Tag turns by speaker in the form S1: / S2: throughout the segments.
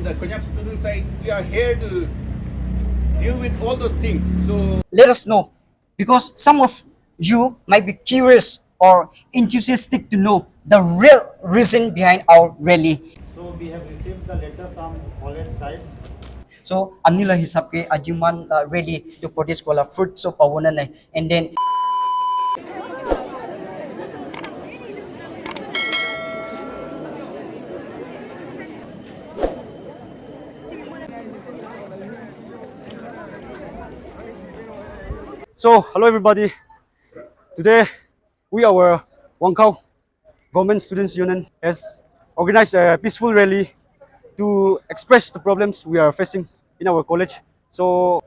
S1: the Konyak student side, we are here to deal with all those things. So
S2: Let us know, because some of you might be curious or enthusiastic to know the real reason behind our rally.
S3: So we have received the letter from Holland side.
S2: So anila hisap ke ajuman rally to protest kola fruit so pawanan na, and then
S4: So, hello everybody. Today, we, our Wangkhao Government Students Union, has organized a peaceful rally to express the problems we are facing in our college. So,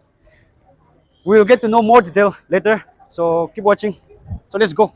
S4: we'll get to know more detail later. So, keep watching. So, let's go.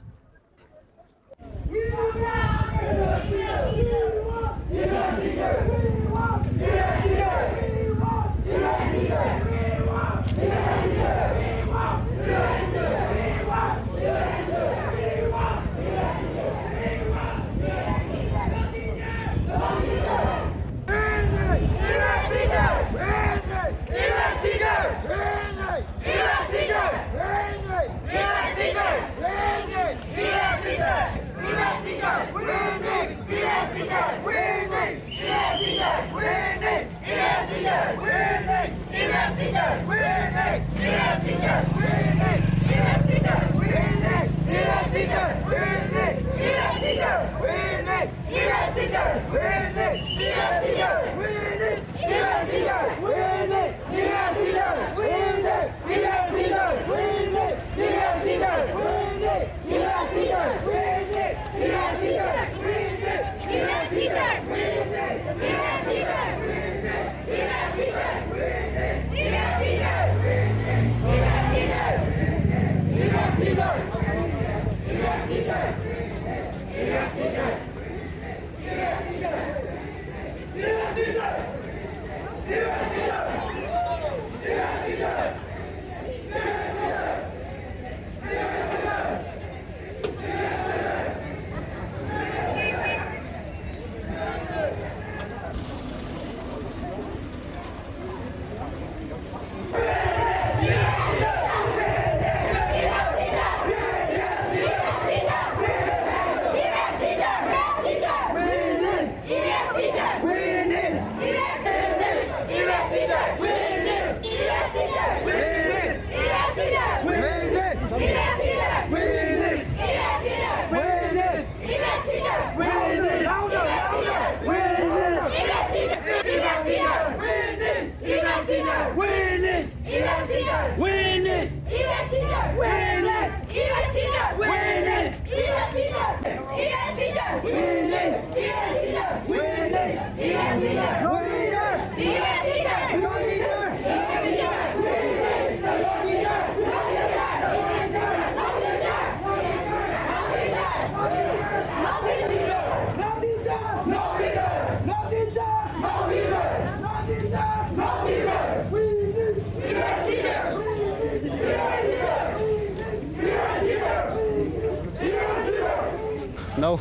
S4: Now,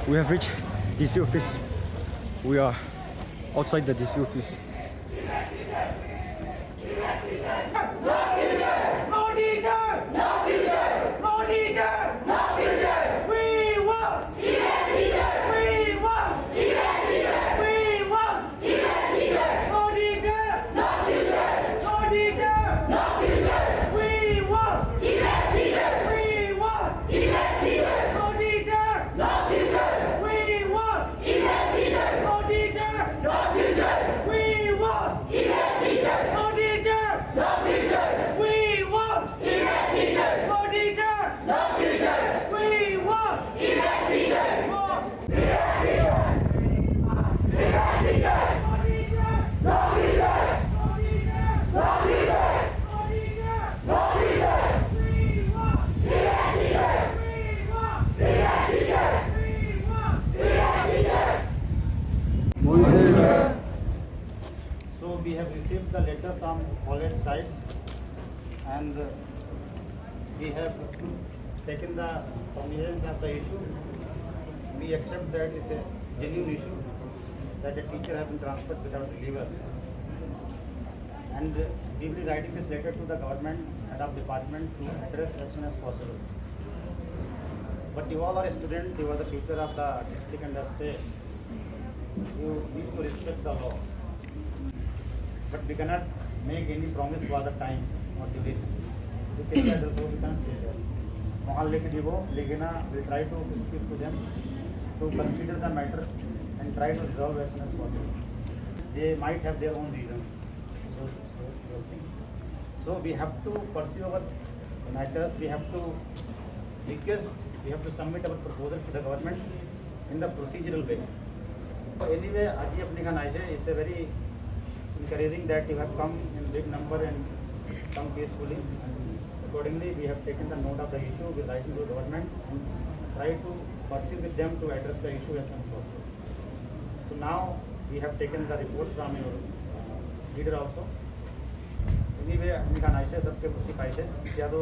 S4: we have reached DC office. We are outside the DC office.
S3: So we have received the letter from Holland side, and we have taken the cognizance of the issue. We accept that it's a genuine issue, that a teacher has been transferred without reliever. And we will be writing this letter to the government and our department to address as soon as possible. But you all are students, you are the future of the district and the state. You need to respect the law. But we cannot make any promise for the time or duration. We cannot say that. Mohal lekhe dibo, lekena we try to speak to them to consider the matter and try to resolve as soon as possible. They might have their own reasons. Those things. So we have to pursue our matters. We have to request. We have to submit our proposal to the government in the procedural way. Anyway, Aji Apnika Naise is a very encouraging that you have come in big number and come peacefully. Accordingly, we have taken the note of the issue. We write to the government and try to pursue with them to address the issue as soon as possible. So now we have taken the report from your leader also. Anyway, Apnika Naise सबके खुशी पाई है. क्या तो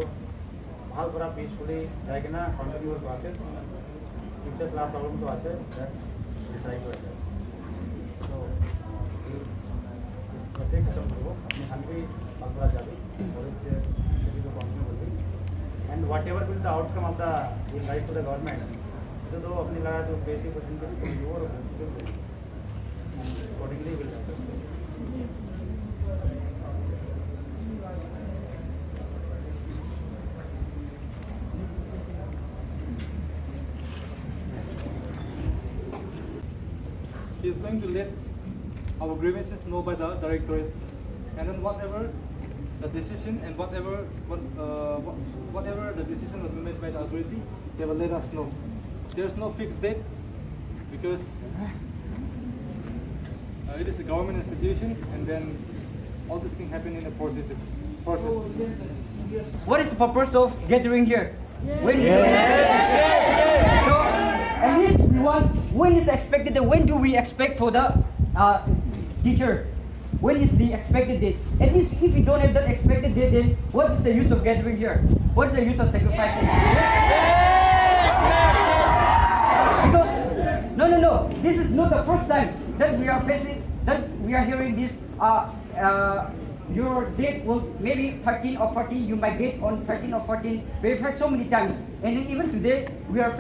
S3: हाल पूरा peacefully जाएगा ना continue your classes. Teachers La problem तो आसे that we try to address. So प्रत्येक किस्म को अपनी हंड्री अलगुरा जाती और इसके सभी को continue होती. And whatever will the outcome of the we write to the government. तो अपनी लगा जो बेसिक क्वेश्चन को भी कोई और and accordingly will address.
S5: He is going to let our grievances know by the directorate, and then whatever the decision and whatever the decision will be made by the authority, they will let us know. There is no fixed date because it is a government institution, and then all these things happen in a process.
S2: What is the purpose of gathering here? When So at least we want, when is expected, when do we expect for the teacher? When is the expected date? At least if we don't have that expected date, then what is the use of gathering here? What is the use of sacrificing? Because no, this is not the first time that we are facing, that we are hearing this. Your date will maybe 13 or 14. You might get on 13 or 14. We've heard so many times, and then even today we are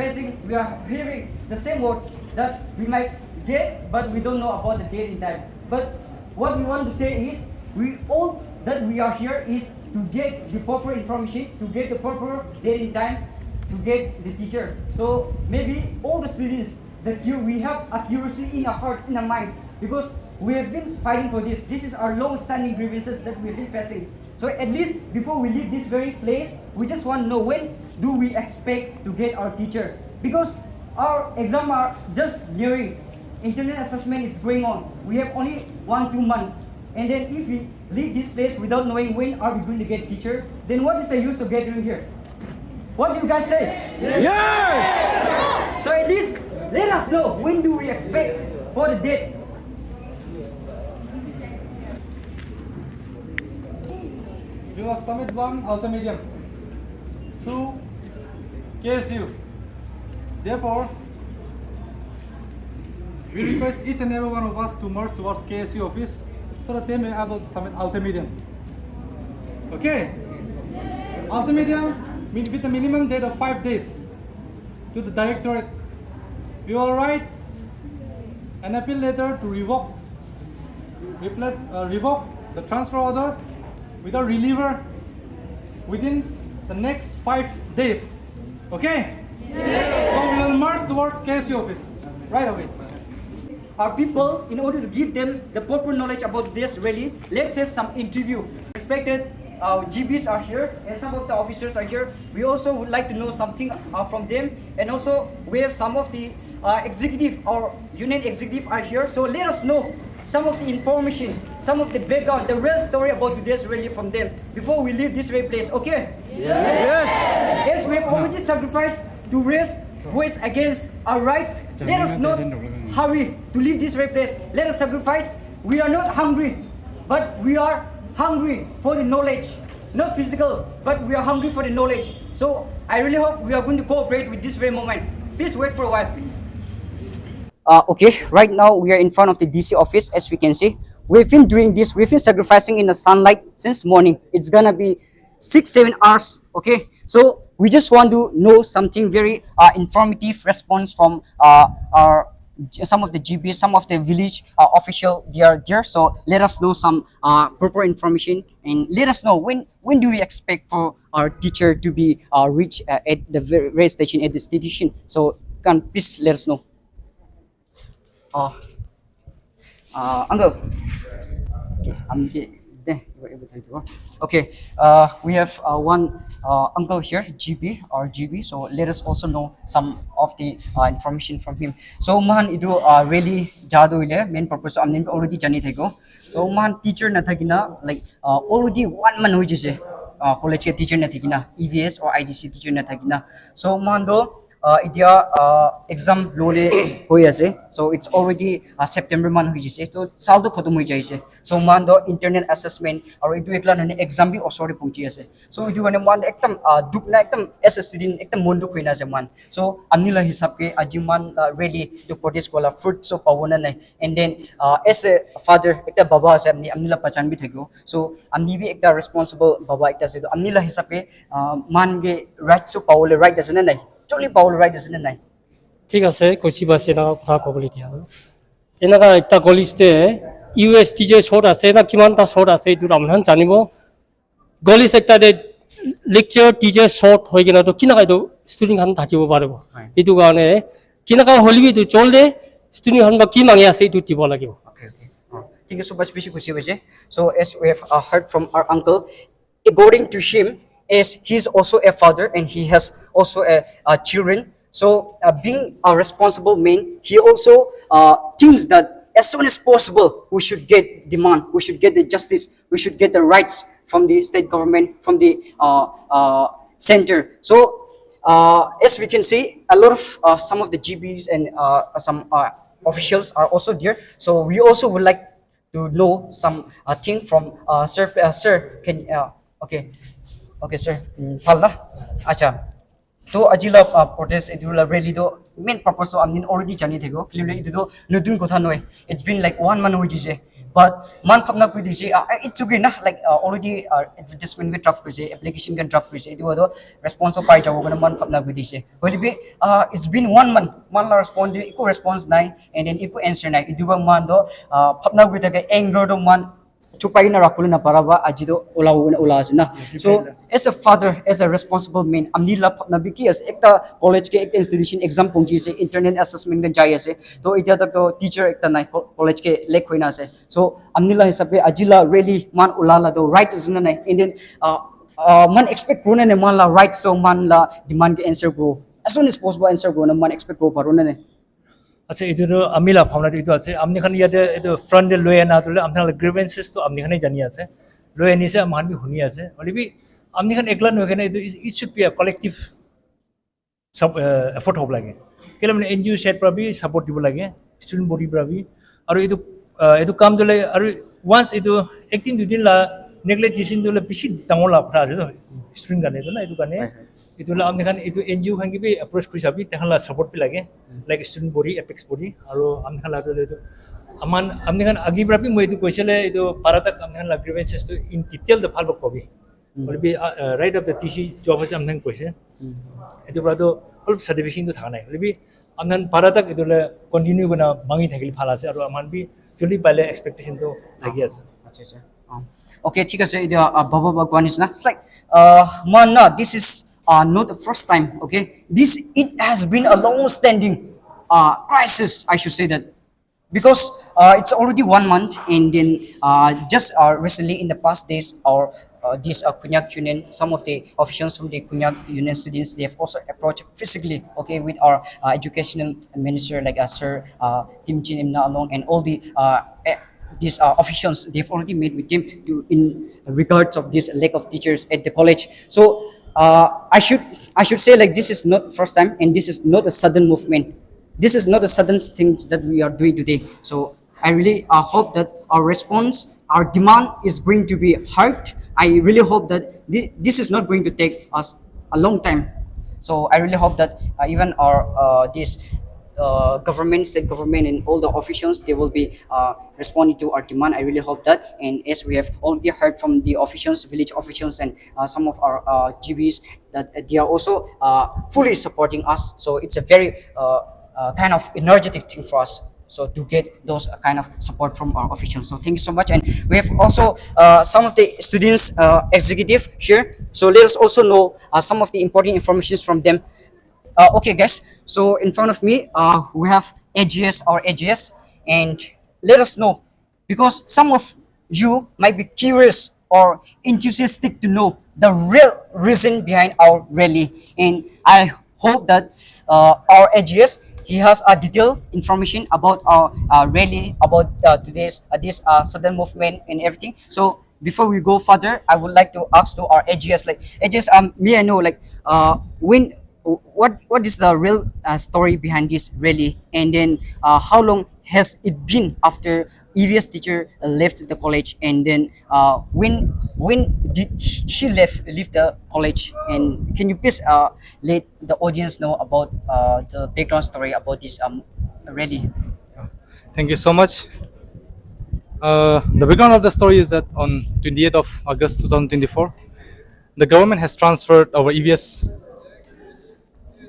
S2: hearing the same word that we might get, but we don't know about the date and time. But what we want to say is, we are here is to get the proper information, to get the proper date and time, to get the teacher. So maybe all the students that we have accuracy in our hearts, in our mind, because we have been fighting for this. This is our long-standing grievances that we've been facing. So at least before we leave this very place, we just want to know, when do we expect to get our teacher? Because our exam are just nearing. Internal assessment is going on. We have only 1-2 months. And then if we leave this place without knowing when are we going to get teacher, then what is the use of gathering here? What do you guys say? Yes! So at least let us know, when do we expect for the date?
S5: We will submit one ultimatum to KSU. Therefore, we request each and every one of us to march towards KSU office so that they may be able to submit ultimatum. Okay? Ultimatum with a minimum date of 5 days to the directorate. We will write an appeal letter to revoke the transfer order with a reliever within the next 5 days. Okay? So we will march towards KSU office right away.
S2: Our people, in order to give them the proper knowledge about this rally, let's have some interview. Respected GBs are here, and some of the officers are here. We also would like to know something from them, and also we have some of the executive or union executive are here. So let us know some of the information, some of the background, the real story about today's rally from them before we leave this very place. Okay? Yes. Yes, we have already sacrificed to raise voice against our rights. Let us not hurry to leave this very place. Let us sacrifice. We are not hungry, but we are hungry for the knowledge. Not physical, but we are hungry for the knowledge. So I really hope we are going to cooperate with this very moment. Please wait for a while. Okay, right now we are in front of the DC office. As we can see, we've been doing this. We've been sacrificing in the sunlight since morning. It's gonna be 6-7 hours. Okay, so we just want to know something very informative response from our some of the GBs, some of the village official. They are there, so let us know some proper information and let us know when do we expect for our teacher to be reach at the rail station at the station. So can please let us know. Uncle. Okay, there. You were able to do it. Okay, we have one uncle here, GB or GB. So let us also know some of the information from him. So man, idu really jadu ile main purpose. Amnin already jani thego. So man teacher na thagina like already 1 month hoy jise college ke teacher na thagina EVS or IDC teacher na thagina. So man do. Idia exam lole hoi ase, so it's already September man hoi jise, to sal to khatam hoi jaise. So man do internal assessment aur idu ekla nane exam bi osore pungchi ase. So idu gane man ekdam duk na ekdam as a student ekdam monduk hoina ase man. So amnila hisab ke ajiman really to protest kola fruit so pawona nai, and then as a father ekta baba ase amnila pachan bi thego. So amni bi ekta responsible baba ekta ase, amnila hisab ke man ge right so pawole right ase na nai, totally power right isn't it?
S6: ঠিক আছে কৈছি বাছে না কথা ক'বলৈ দিয়া এনেকা একটা গলিতে ইউএসটি যে শট আছে না কিমানটা শট আছে এইটো আপোনাক জানিব গলিস একটা দে লেকচাৰ টিচাৰ শট হৈ কিনা তো কিনা কাইটো ষ্টুডেন্ট খান থাকিব পাৰিব এইটো কাৰণে কিনা কা হলিবি তো চললে ষ্টুডেন্ট খান বা কি মাঙি আছে এইটো দিব লাগিব
S2: Okay. Thank you so much, Bishop Kusiwaje. So as we have heard from our uncle, according to him, is he's also a father and he has also a children. So being a responsible man, he also thinks that as soon as possible we should get demand, we should get the justice, we should get the rights from the state government, from the center. So as we can see, a lot of some of the GBs and some officials are also there. So we also would like to know some thing from sir. Sir, can okay sir. Phalna. Acha. To ajila protest idula really do main purpose so amnin already jani thego clearly idu do nutun kotha noy. It's been like 1 month hoy jise, but man khapna koi dise it's okay na, like already advertisement ke draft koise, application kan draft koise, idu do response pai jabo gona man khapna koi dise holi be it's been 1 month man la respond iko response nai and then iko answer nai idu ba man do khapna koi thake anger do man chupai na rakul na paraba ajido ula asina. So as a father, as a responsible man, amni la na biki as ekta college ke ekta institution exam pungji se internal assessment kan jai ase, to itia tak to teacher ekta nai college ke lek hoina ase. So amni la hisabe ajila really man ula do right is na nai, and then man expect runa ne man la right, so man la demand ke answer go as soon as possible, answer go na man expect go paruna ne.
S7: আচ্ছা এইটো আমি লা ভাবনা এইটো আছে আপনি খান ইয়াতে এইটো ফ্ৰণ্ট ডে লৈ আনা তোলে আপনার গ্রিভেন্সেস তো আপনি খানে জানি আছে লৈ আনিছে আমার বি শুনি আছে হলিবি আপনি খান একলা নয় কেন এইটো it should be a collective সব এফৰ্ট হ'ব লাগে কেলে মানে এনজিও সাইড পৰা বি সাপোর্ট দিব লাগে ষ্টুডেন্ট বডি পৰা বি আৰু এইটো কাম দলে আৰু ওয়ান্স এইটো একদিন দুদিন লা নেগলেক্ট জিসিন দলে বেছি ডাঙৰ লাভৰা আছে ষ্টুডেন্ট গানে তো না এইটো গানে itu la amni khan itu NGO khan ki bi approach kuri sabi tekhan la support bi lage like student body apex body aro amni khan la itu aman amni khan agi bra bi moi itu koisele itu paratak amni khan la grievances to in detail the phal kobi or bi right of the TC job ha amni koise itu bra to all certification to thana hai bi amnan paratak itu la continue gona mangi thakil phala ase aro aman bi juli pale expectation to thagi ase
S2: acha okay thik ase idu baba bagwan is na it's like man na this is not the first time, okay? It has been a long-standing crisis, I should say that, because it's already 1 month, and then just recently in the past days, this Kunyak Union, some of the officials from the Kunyak Union students, they have also approached physically, okay, with our educational minister like Sir Tim Chin Imna along, and all the these officials, they've already met with them in regards of this lack of teachers at the college. So I should say like this is not first time, and this is not a sudden movement. This is not a sudden thing that we are doing today. So I really hope that our response, our demand is going to be heard. I really hope that this is not going to take us a long time. So I really hope that even our this government, state government, and all the officials, they will be responding to our demand. I really hope that. And as we have already heard from the officials, village officials, and some of our GBs, that they are also fully supporting us. So it's a very kind of energetic thing for us. So to get those kind of support from our officials. So thank you so much. And we have also some of the students executive here. So let us also know some of the important information from them. Okay, guys. So in front of me, we have AGS, our AGS, and let us know, because some of you might be curious or enthusiastic to know the real reason behind our rally, and I hope that our AGS, he has a detailed information about our rally, about today's this sudden movement and everything. So before we go further, I would like to ask to our AGS, like AGS, may I know, like when what is the real story behind this rally, and then how long has it been after EVS teacher left the college, and then when did she leave the college, and can you please let the audience know about the background story about this rally?
S5: Thank you so much. The background of the story is that on 28th of August 2024, the government has transferred our EVS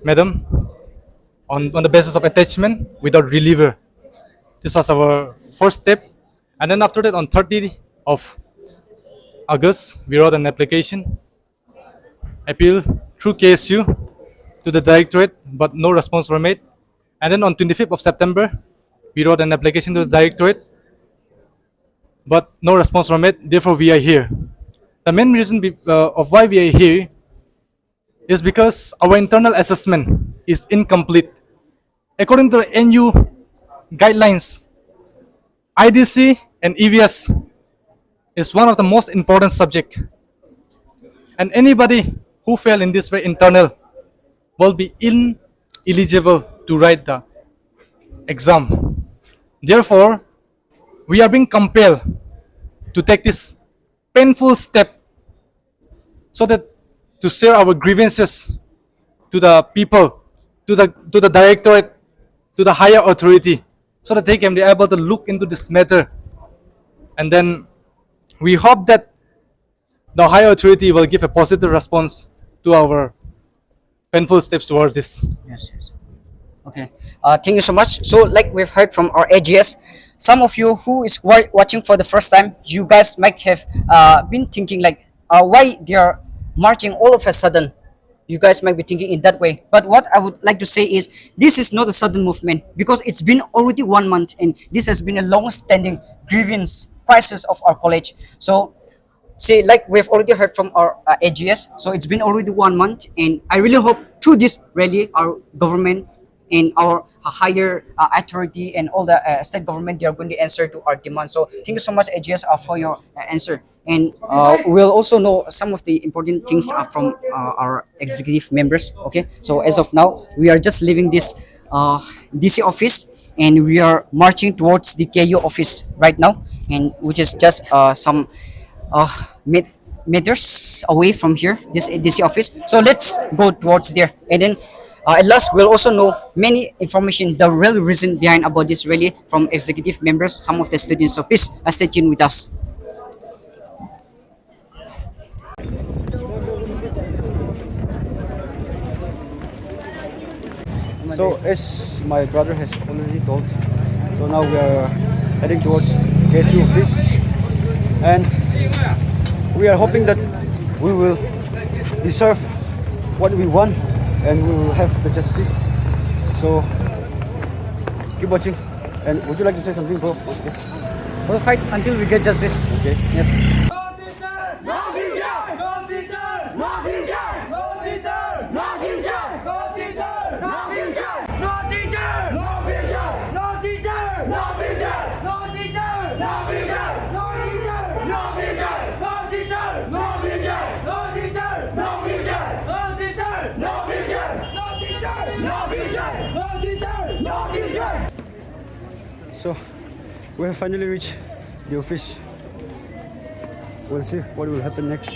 S5: madam on the basis of attachment without reliever. This was our first step. And then after that, on 30th of August, we wrote an application, appeal through KSU to the directorate, but no response were made. And then on 25th of September, we wrote an application to the directorate, but no response were made. Therefore, we are here. The main reason of why we are here is because our internal assessment is incomplete. According to the NU guidelines, IDC and EVS is one of the most important subject, and anybody who fail in this way internal will be ineligible to write the exam. Therefore, we are being compelled to take this painful step so that to share our grievances to the people, to the directorate, to the higher authority, so that they can be able to look into this matter. And then we hope that the higher authority will give a positive response to our painful steps towards this.
S2: Yes, yes. Okay. Thank you so much. So, like we've heard from our AGS, some of you who is watching for the first time, you guys might have been thinking like, why they are marching all of a sudden. You guys might be thinking in that way. But what I would like to say is, this is not a sudden movement, because it's been already 1 month, and this has been a long-standing grievance crisis of our college. So, see, like we've already heard from our AGS, so it's been already 1 month, and I really hope through this rally, our government and our higher authority and all the state government, they are going to answer to our demand. So thank you so much, AGS, for your answer. And we'll also know some of the important things from our executive members. Okay, so as of now, we are just leaving this DC office, and we are marching towards the KU office right now, and which is just some meters away from here, this DC office. So let's go towards there, and then at last we'll also know many information, the real reason behind about this rally from executive members, some of the students. So please stay tuned with us.
S4: So as my brother has already told, so now we are heading towards KSU office, and we are hoping that we will deserve what we want, and we will have the justice. So keep watching. And would you like to say something, bro? Okay.
S2: We'll fight until we get justice.
S4: Okay.
S2: Yes.
S4: So we have finally reached the office. We'll see what will happen next.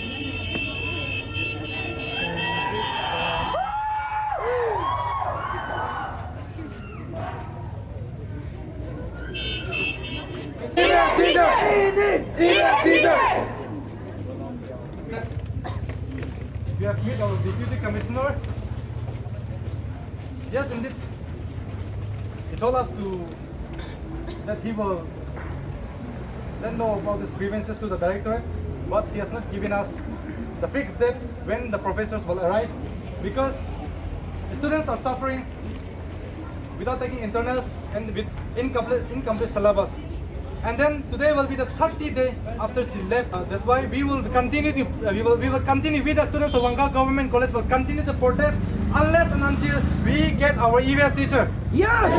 S5: We have met our deputy commissioner. Yes, indeed. He told us that he will let know about these grievances to the directorate, but he has not given us the fixed date when the professors will arrive, because students are suffering without taking internals and with incomplete syllabus. And then today will be the 30th day after she left. That's why we will continue with the students of Wangkhao Government College will continue to protest unless and until we get our EVS teacher.
S2: Yes!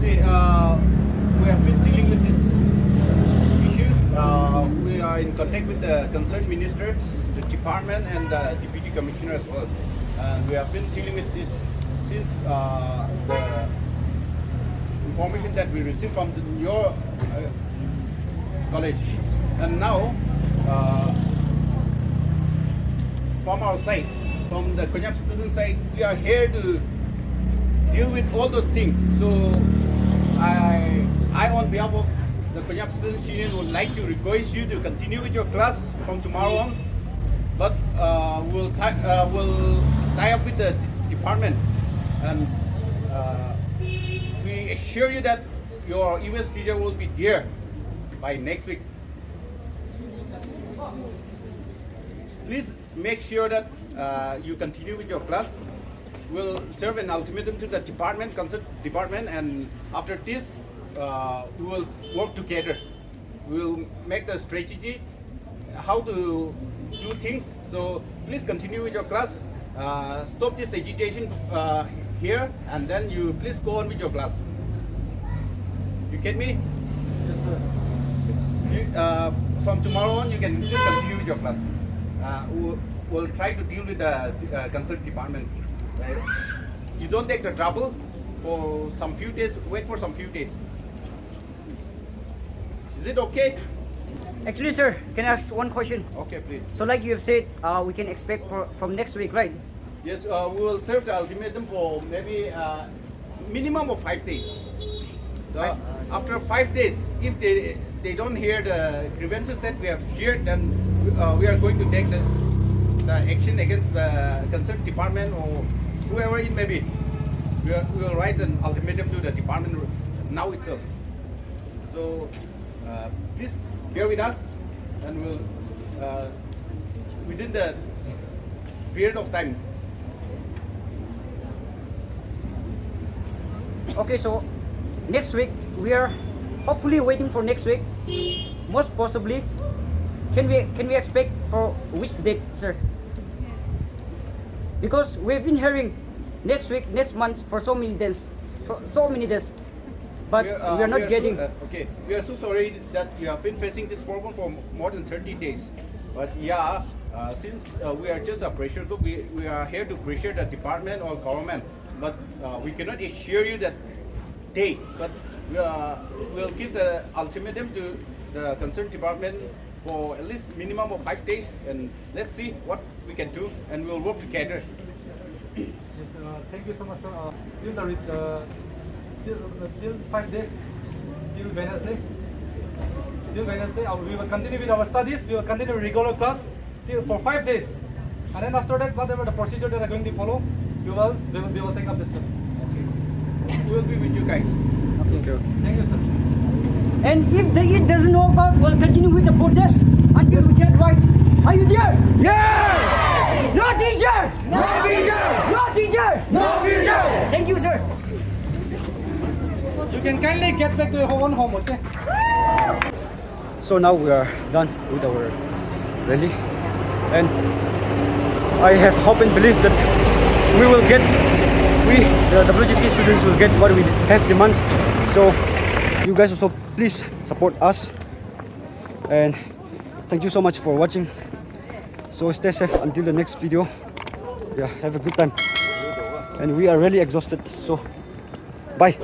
S1: See, we have been dealing with these issues. We are in contact with the concerned minister, the department, and the deputy commissioner as well. And we have been dealing with this since the information that we received from your college. And now, from our side, from the Konyak student side, we are here to deal with all those things. So I on behalf of the Konyak Students Union would like to request you to continue with your class from tomorrow on, but we'll tie up with the department, and we assure you that your US teacher will be there by next week. Please make sure that you continue with your class. We'll serve an ultimatum to the department, concerned department, and after this, we will work together. We will make the strategy how to do things. So please continue with your class. Stop this agitation here, and then you please go on with your class. You get me?
S5: Yes, sir.
S1: From tomorrow on, you can just continue with your class. We'll try to deal with the concerned department. Right? You don't take the trouble for some few days. Wait for some few days. Is it okay?
S2: Actually, sir, can I ask one question?
S1: Okay, please.
S2: So like you have said, we can expect from next week, right?
S1: Yes, we will serve the ultimatum for maybe minimum of 5 days. So after 5 days, if they don't hear the grievances that we have shared, then we are going to take the action against the concerned department or whoever it may be. We will write an ultimatum to the department now itself. So please bear with us, and we'll within the period of time.
S2: Okay, so next week we are hopefully waiting for next week. Most possibly, can we expect for which date, sir? Because we've been hearing next week, next month for so many days, but we are not getting.
S1: Okay, we are so sorry that we have been facing this problem for more than 30 days. But yeah, since we are just a pressure group, we are here to pressure the department or government. But we cannot assure you that date. But we'll give the ultimatum to the concerned department for at least minimum of 5 days, and let's see what we can do, and we'll work together.
S5: Yes, thank you so much, sir. Till 5 days, till Wednesday. We will continue with our studies. We will continue regular class for 5 days, and then after that, whatever the procedure that are going to follow, we will take up this.
S1: Okay, we'll be with you guys.
S2: Okay.
S5: Thank you, sir.
S2: And if it doesn't work out, we'll continue with the protest until we get rights. Are you there?
S8: Yes!
S2: No teacher!
S8: No future!
S2: No teacher!
S8: No future!
S2: Thank you, sir.
S5: You can kindly get back to your own home, okay?
S4: So now we are done with our rally, and I have hope and belief that the WGC students will get what we have demand. So you guys also please support us, and thank you so much for watching. So stay safe until the next video. Yeah, have a good time, and we are really exhausted, so bye.